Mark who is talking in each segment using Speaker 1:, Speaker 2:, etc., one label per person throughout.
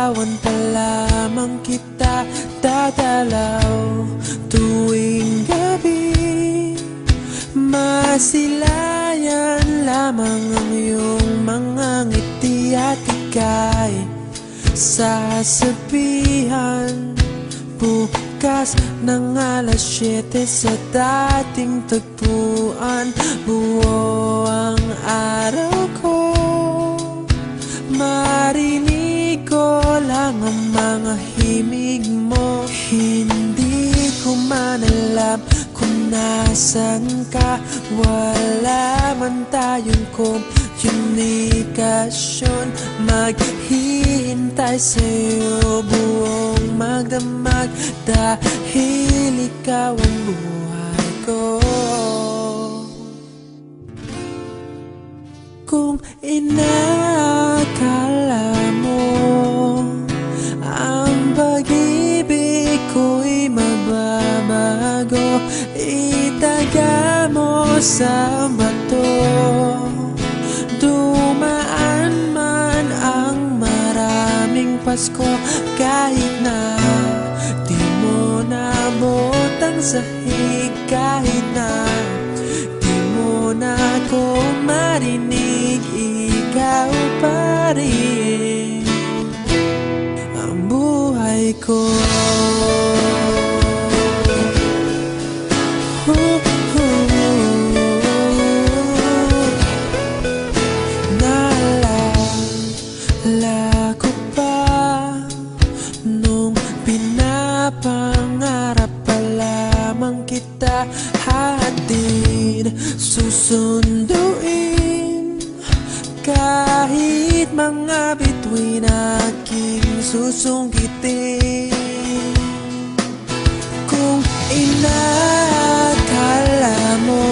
Speaker 1: Liligawan pa lamang kita dadalaw tuwing gabi. Masilayan lamang ang iyong mga ngiti at ika'y sasabihan bukas ng alas 7 sa dating tagpuan. Buo ang araw ko, marinig ko lang ang mga himig mo. Hindi ko man alam kung nasan ka, wala man tayong komunikasyon. Maghihintay sa'yo buong magdamag dahil ikaw ang buhay ko. Kung inakala mo ang pag-ibig ko'y magbabago, itaga mo sa bato. Dumaan man ang maraming Pasko, kahit na di mo nabot ang sahig, kahit na di mo na ako marinig, ikaw pa rin ang buhay ko. Naalala ko pa nung pinapangarap pa lamang kita, hatid susunduin kahit mga bituin aking susungkitin. Kung inakala mo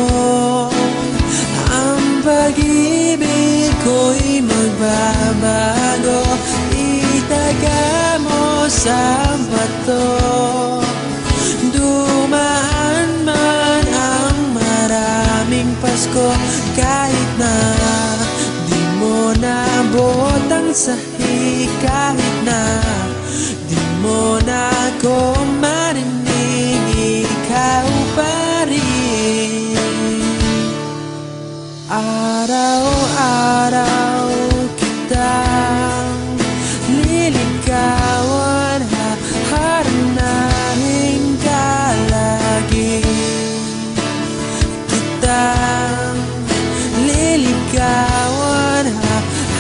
Speaker 1: ang pag-ibig ko'y magbabago, itaga mo sa bato. Dumaan man ang maraming Pasko, kahit na di mo nabot ang sahig, kahit na di mo na ako marinig, ikaw pa rin. Araw-araw kitang liligawan, haharanahin ka lagi. Kitang liligawan,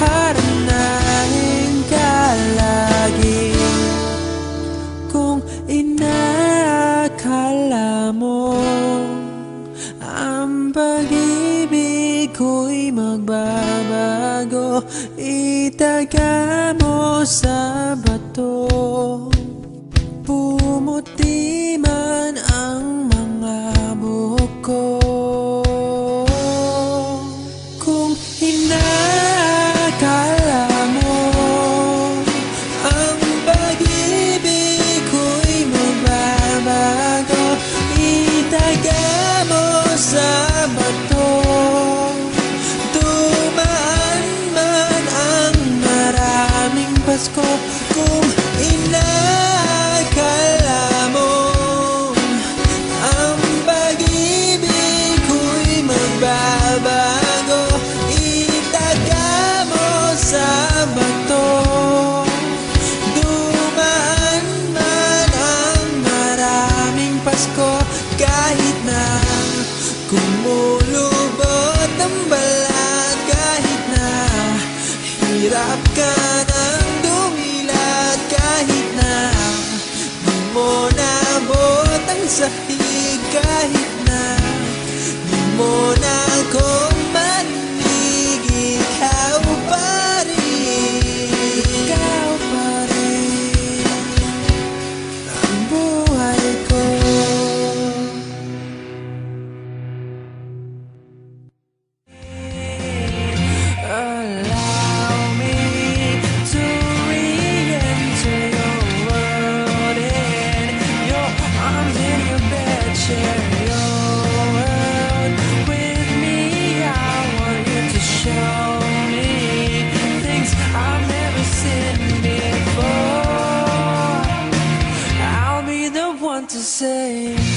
Speaker 1: haharanahin ka lagi. Kung inakala mo ang pag-ibig ko'y magbabago, itaga mo sa bato. Pumuti man ang mga buhok ko. Kung inakala mo ang pag-ibig ko'y magbabago, itaga mo sa bato. Dumaan man ang maraming Pasko, kung inakala mo ang pag-ibig ko'y magbabago, itaga mo sa bato. Dumaan man ang maraming Pasko, kahit na kumulubot ang balat, kahit na hirap ka ng dumilat, kahit na di mo nabot ang sahig, kahit na di mo na ako marinig, ikaw pa rin, ikaw pa rin ang buhay ko. Allow me to re-enter your world, in your arms, in your bed, share your world with me. I want you to show me things I've never seen before. want to say.